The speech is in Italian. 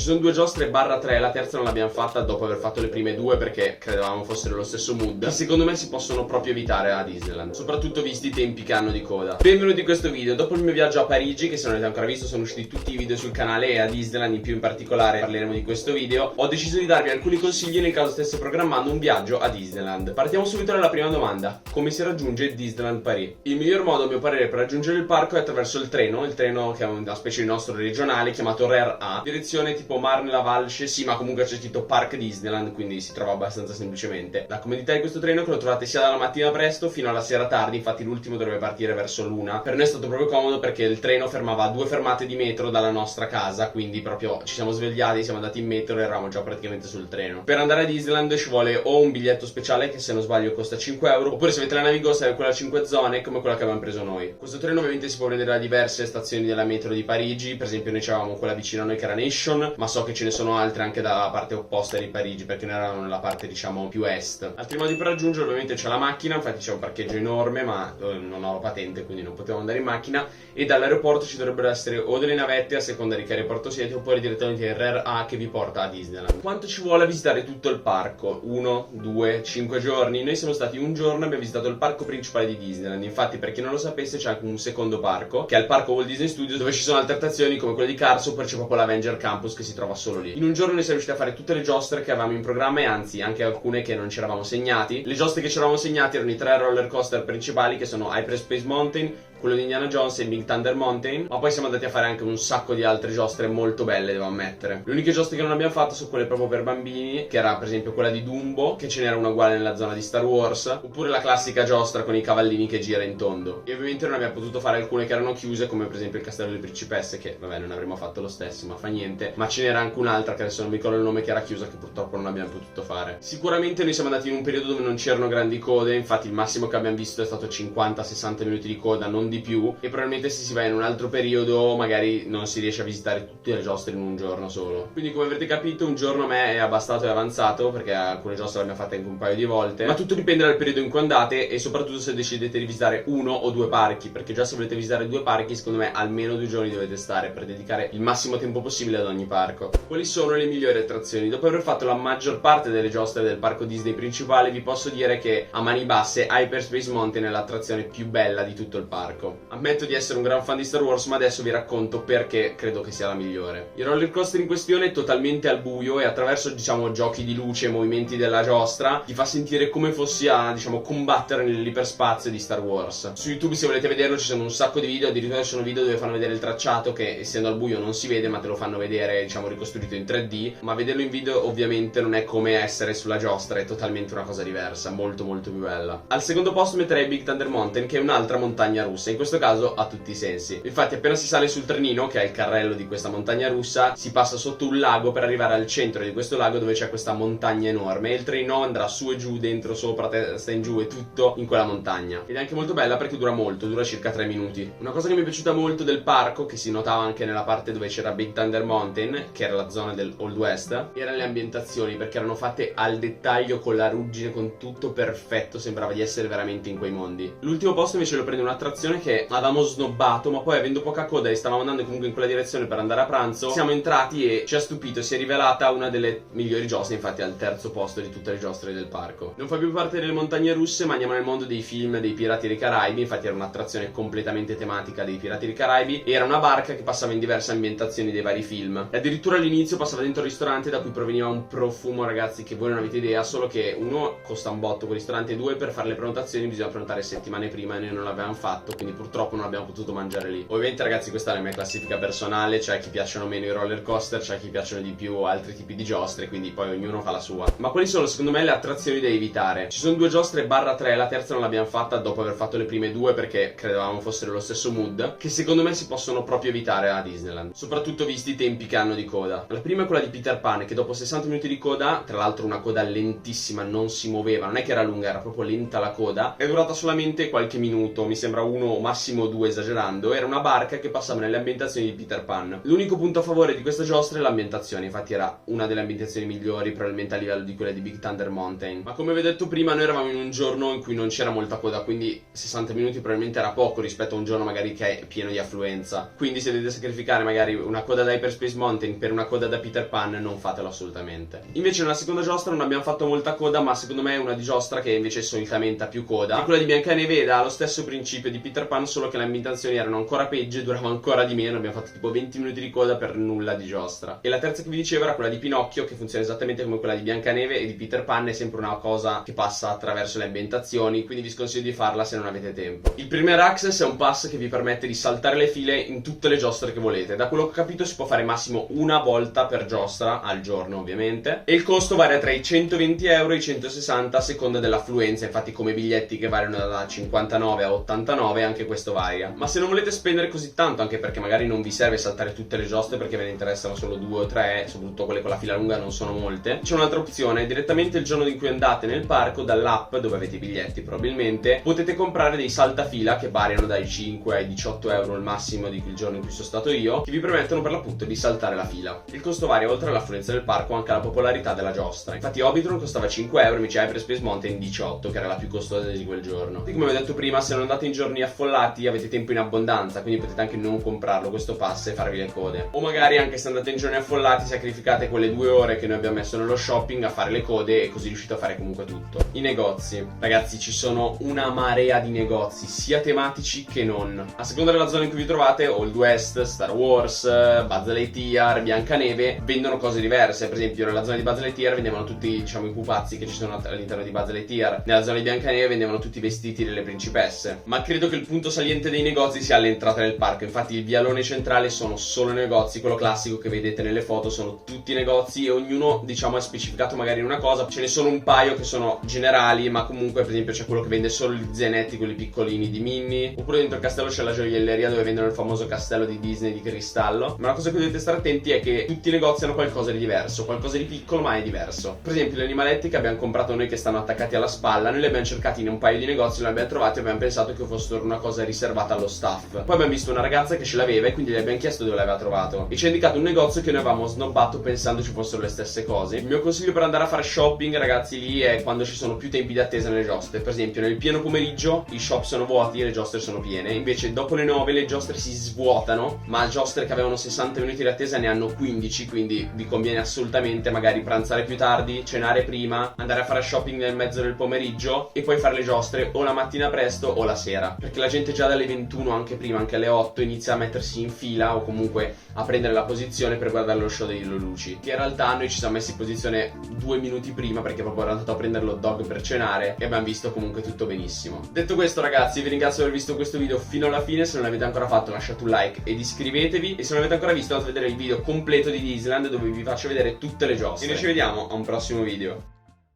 sono due giostre barra 3, la terza non l'abbiamo fatta dopo aver fatto le prime due perché credevamo fossero lo stesso mood, che secondo me si possono proprio evitare a Disneyland, soprattutto visti i tempi che hanno di coda. Benvenuti in questo video. Dopo il mio viaggio a Parigi, che se non avete ancora visto sono usciti tutti i video sul canale, e a Disneyland in più in particolare parleremo di questo video, ho deciso di darvi alcuni consigli nel caso stesse programmando un viaggio a Disneyland. Partiamo subito dalla prima domanda: come si raggiunge Disneyland Paris? Il miglior modo a mio parere per raggiungere il parco è attraverso il treno che è una specie di nostro regionale chiamato RER A, direzione tipo Marne-la-Valche, sì, ma comunque c'è scritto Park Disneyland, quindi si trova abbastanza semplicemente. La comodità di questo treno è che lo trovate sia dalla mattina presto fino alla sera tardi, infatti l'ultimo dovrebbe partire verso l'una. Per noi è stato proprio comodo perché il treno fermava a 2 fermate di metro dalla nostra casa, quindi proprio ci siamo svegliati, siamo andati in metro e eravamo già praticamente sul treno. Per andare a Disneyland ci vuole o un biglietto speciale che se non sbaglio costa 5 euro, oppure se avete la Navigo serve quella a 5 zone come quella che abbiamo preso noi. Questo treno ovviamente si può prendere da diverse stazioni della metro di Parigi, per esempio noi avevamo quella vicino a noi che era Nation, ma so che ce ne sono altre anche dalla parte opposta di Parigi perché noi eravamo nella parte diciamo più est. Altri modi per raggiungere ovviamente c'è la macchina, infatti c'è un parcheggio enorme ma non ho la patente quindi non potevo andare in macchina, e dall'aeroporto ci dovrebbero essere o delle navette a seconda di che aeroporto siete oppure direttamente il RER A che vi porta a Disneyland. Quanto ci vuole a visitare tutto il parco? 1, 2, 5 giorni? Noi siamo stati un giorno e abbiamo visitato il parco principale di Disneyland. Infatti, per chi non lo sapesse, c'è anche un secondo parco che è il parco Walt Disney Studios, dove ci sono altre attrazioni come quelle di Cars, oppure c'è proprio l'Avenger Campus che si trova solo lì. In un giorno noi siamo riusciti a fare tutte le giostre che avevamo in programma, e anzi anche alcune che non ci eravamo segnati. Le giostre che ci eravamo segnati erano i 3 roller coaster principali, che sono Hyperspace Mountain, quello di Indiana Jones e Big Thunder Mountain, ma poi siamo andati a fare anche un sacco di altre giostre molto belle, devo ammettere. Le uniche giostre che non abbiamo fatto sono quelle proprio per bambini, che era per esempio quella di Dumbo, che ce n'era una uguale nella zona di Star Wars, oppure la classica giostra con i cavallini che gira in tondo. E ovviamente non abbiamo potuto fare alcune che erano chiuse, come per esempio il Castello delle Principesse, che vabbè non avremmo fatto lo stesso, ma fa niente. Ma ce n'era anche un'altra che adesso non mi ricordo il nome, che era chiusa, che purtroppo non abbiamo potuto fare. Sicuramente noi siamo andati in un periodo dove non c'erano grandi code, infatti il massimo che abbiamo visto è stato 50-60 minuti di coda, non di più, e probabilmente se si va in un altro periodo magari non si riesce a visitare tutte le giostre in un giorno solo. Quindi come avrete capito un giorno a me è abbastato e avanzato, perché alcune giostre le abbiamo fatte anche un paio di volte, ma tutto dipende dal periodo in cui andate e soprattutto se decidete di visitare uno o due parchi, perché già se volete visitare 2 parchi secondo me almeno 2 giorni dovete stare per dedicare il massimo tempo possibile ad ogni parco. Quali sono le migliori attrazioni? Dopo aver fatto la maggior parte delle giostre del parco Disney principale vi posso dire che a mani basse Hyperspace Mountain è l'attrazione più bella di tutto il parco. Ammetto di essere un gran fan di Star Wars, ma adesso vi racconto perché credo che sia la migliore. Il roller coaster in questione è totalmente al buio e attraverso diciamo giochi di luce e movimenti della giostra ti fa sentire come fossi a diciamo combattere nell'iperspazio di Star Wars. Su YouTube se volete vederlo ci sono un sacco di video, addirittura ci sono video dove fanno vedere il tracciato che essendo al buio non si vede, ma te lo fanno vedere diciamo ricostruito in 3D, ma vederlo in video ovviamente non è come essere sulla giostra, è totalmente una cosa diversa, molto molto più bella. Al secondo posto metterei Big Thunder Mountain, che è un'altra montagna russa, in questo caso a tutti i sensi. Infatti appena si sale sul trenino, che è il carrello di questa montagna russa, si passa sotto un lago per arrivare al centro di questo lago dove c'è questa montagna enorme, e il treno andrà su e giù, dentro, sopra, testa in giù e tutto in quella montagna. Ed è anche molto bella perché dura molto, dura circa 3 minuti. Una cosa che mi è piaciuta molto del parco, che si notava anche nella parte dove c'era Big Thunder Mountain, che era la zona del Old West, erano le ambientazioni, perché erano fatte al dettaglio, con la ruggine, con tutto perfetto, sembrava di essere veramente in quei mondi. L'ultimo posto invece lo prende un'attrazione che avevamo snobbato, ma poi avendo poca coda e stavamo andando comunque in quella direzione per andare a pranzo, siamo entrati e ci ha stupito, si è rivelata una delle migliori giostre, infatti al terzo posto di tutte le giostre del parco. Non fa più parte delle montagne russe, ma andiamo nel mondo dei film dei Pirati dei Caraibi, infatti era un'attrazione completamente tematica dei Pirati dei Caraibi, e era una barca che passava in diverse ambientazioni dei vari film, e addirittura all'inizio passava dentro il ristorante da cui proveniva un profumo, ragazzi, che voi non avete idea, solo che uno costa un botto quel ristorante, e due per fare le prenotazioni bisogna prenotare settimane prima e noi non l'abbiamo fatto, quindi purtroppo non abbiamo potuto mangiare lì. Ovviamente ragazzi questa è la mia classifica personale, c'è chi piacciono meno i roller coaster, c'è chi piacciono di più altri tipi di giostre, quindi poi ognuno fa la sua. Ma quali sono secondo me le attrazioni da evitare? Ci sono 2 giostre barra 3, la terza non l'abbiamo fatta dopo aver fatto le prime 2 perché credevamo fossero lo stesso mood, che secondo me si possono proprio evitare a Disneyland, soprattutto visti i tempi che hanno di coda. La prima è quella di Peter Pan, che dopo 60 minuti di coda, tra l'altro una coda lentissima, non si muoveva, non è che era lunga, era proprio lenta la coda, è durata solamente qualche minuto, mi sembra 1 o massimo 2 esagerando, era una barca che passava nelle ambientazioni di Peter Pan. L'unico punto a favore di questa giostra è l'ambientazione, infatti era una delle ambientazioni migliori probabilmente a livello di quelle di Big Thunder Mountain. Ma come vi ho detto prima, noi eravamo in un giorno in cui non c'era molta coda, quindi 60 minuti probabilmente era poco rispetto a un giorno magari che è pieno di affluenza. Quindi se dovete sacrificare magari una coda da Hyperspace Mountain per una coda da Peter Pan, non fatelo assolutamente. Invece nella seconda giostra non abbiamo fatto molta coda, ma secondo me è una di giostra che invece solitamente ha più coda. E quella di Biancaneve ha lo stesso principio di Peter Pan, solo che le ambientazioni erano ancora peggio e duravano ancora di meno. Abbiamo fatto tipo 20 minuti di coda per nulla di giostra. E la terza che vi dicevo era quella di Pinocchio, che funziona esattamente come quella di Biancaneve, e di Peter Pan è sempre una cosa che passa attraverso le ambientazioni, quindi vi sconsiglio di farla se non avete tempo. Il Premier Access è un pass che vi permette di saltare le file in tutte le giostre che volete. Da quello che ho capito si può fare massimo una volta per giostra al giorno, ovviamente, e il costo varia tra i 120 euro e i 160 a seconda dell'affluenza. Infatti come biglietti che variano da 59 a 89 anche questo varia. Ma se non volete spendere così tanto, anche perché magari non vi serve saltare tutte le giostre perché ve ne interessano solo 2 o 3, soprattutto quelle con la fila lunga non sono molte, c'è un'altra opzione. Direttamente il giorno in cui andate nel parco, dall'app dove avete i biglietti probabilmente, potete comprare dei saltafila che variano dai 5 ai 18 euro al massimo di quel giorno in cui sono stato io, che vi permettono per l'appunto di saltare la fila. Il costo varia oltre all'affluenza del parco anche alla popolarità della giostra. Infatti Hobbiton costava 5 euro, invece Hyperspace Mountain 18, che era la più costosa di quel giorno. E come vi ho detto prima, se non andate in giorni affollati avete tempo in abbondanza, quindi potete anche non comprarlo questo pass e farvi le code. O magari anche se andate in giorni affollati sacrificate quelle 2 ore che noi abbiamo messo nello shopping a fare le code e così riuscite a fare comunque tutto. I negozi. Ragazzi, ci sono una marea di negozi, sia tematici che non. A seconda della zona in cui vi trovate, Old West, Star Wars, Buzz Lightyear, Biancaneve, vendono cose diverse. Per esempio nella zona di Buzz Lightyear vendevano tutti, diciamo, i pupazzi che ci sono all'interno di Buzz Lightyear. Nella zona di Biancaneve vendevano tutti i vestiti delle principesse. Ma credo che il punto saliente dei negozi sia all'entrata del parco. Infatti il vialone centrale sono solo negozi, quello classico che vedete nelle foto sono tutti negozi e ognuno, diciamo, è specificato magari in una cosa. Ce ne sono un paio che sono generali, ma comunque per esempio c'è quello che vende solo gli zainetti, quelli piccolini di Minnie, oppure dentro il castello c'è la gioielleria dove vendono il famoso castello di Disney di cristallo. Ma una cosa a cui dovete stare attenti è che tutti i negozi hanno qualcosa di diverso, qualcosa di piccolo ma è diverso. Per esempio gli animaletti che abbiamo comprato noi che stanno attaccati alla spalla, noi li abbiamo cercati in un paio di negozi, li abbiamo trovati e abbiamo pensato che fossero una cosa riservata allo staff. Poi abbiamo visto una ragazza che ce l'aveva e quindi gli abbiamo chiesto dove l'aveva trovato e ci ha indicato un negozio che noi avevamo snobbato pensando ci fossero le stesse cose. Il mio consiglio per andare a fare shopping, ragazzi, lì è quando ci sono più tempi di attesa nelle giostre. Per esempio nel pieno pomeriggio i shop sono vuoti e le giostre sono piene, invece dopo le 9 le giostre si svuotano, ma giostre che avevano 60 minuti di attesa ne hanno 15, quindi vi conviene assolutamente magari pranzare più tardi, cenare prima, andare a fare shopping nel mezzo del pomeriggio e poi fare le giostre o la mattina presto o la sera, perché la gente già dalle 21, anche prima, anche alle 8 inizia a mettersi in fila o comunque a prendere la posizione per guardare lo show dei Lelouch, che in realtà noi ci siamo messi in posizione 2 minuti prima perché proprio ero andato a prendere l'hot dog per cenare e abbiamo visto comunque tutto benissimo. Detto questo, ragazzi, vi ringrazio di aver visto questo video fino alla fine. Se non l'avete ancora fatto lasciate un like ed iscrivetevi, e se non l'avete ancora visto andate a vedere il video completo di Disneyland dove vi faccio vedere tutte le giostre. E noi ci vediamo a un prossimo video.